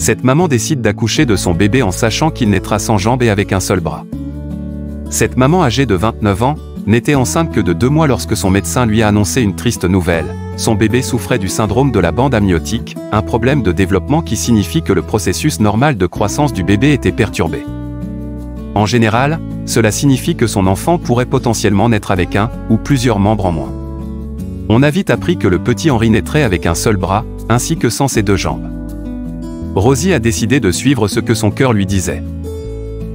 Cette maman décide d'accoucher de son bébé en sachant qu'il naîtra sans jambes et avec un seul bras. Cette maman âgée de 29 ans n'était enceinte que de 2 mois lorsque son médecin lui a annoncé une triste nouvelle. Son bébé souffrait du syndrome de la bande amniotique, un problème de développement qui signifie que le processus normal de croissance du bébé était perturbé. En général, cela signifie que son enfant pourrait potentiellement naître avec un ou plusieurs membres en moins. On a vite appris que le petit Henri naîtrait avec un seul bras, ainsi que sans ses 2 jambes. Rosie a décidé de suivre ce que son cœur lui disait.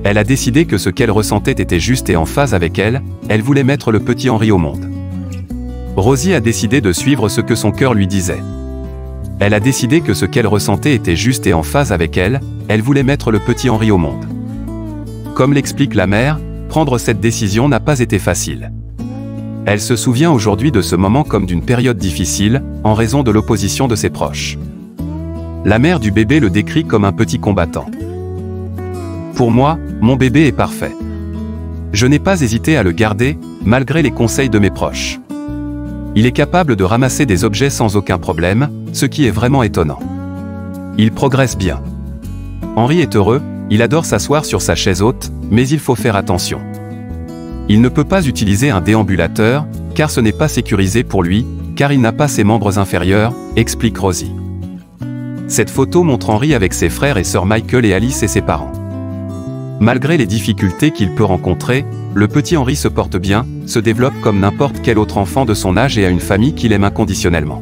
Elle a décidé que ce qu'elle ressentait était juste et en phase avec elle, elle voulait mettre le petit Henri au monde. Rosie a décidé de suivre ce que son cœur lui disait. Elle a décidé que ce qu'elle ressentait était juste et en phase avec elle, elle voulait mettre le petit Henri au monde. Comme l'explique la mère, prendre cette décision n'a pas été facile. Elle se souvient aujourd'hui de ce moment comme d'une période difficile, en raison de l'opposition de ses proches. La mère du bébé le décrit comme un petit combattant. Pour moi, mon bébé est parfait. Je n'ai pas hésité à le garder, malgré les conseils de mes proches. Il est capable de ramasser des objets sans aucun problème, ce qui est vraiment étonnant. Il progresse bien. Henri est heureux, il adore s'asseoir sur sa chaise haute, mais il faut faire attention. Il ne peut pas utiliser un déambulateur, car ce n'est pas sécurisé pour lui, car il n'a pas ses membres inférieurs, explique Rosie. Cette photo montre Henri avec ses frères et sœurs Michael et Alice et ses parents. Malgré les difficultés qu'il peut rencontrer, le petit Henri se porte bien, se développe comme n'importe quel autre enfant de son âge et a une famille qu'il aime inconditionnellement.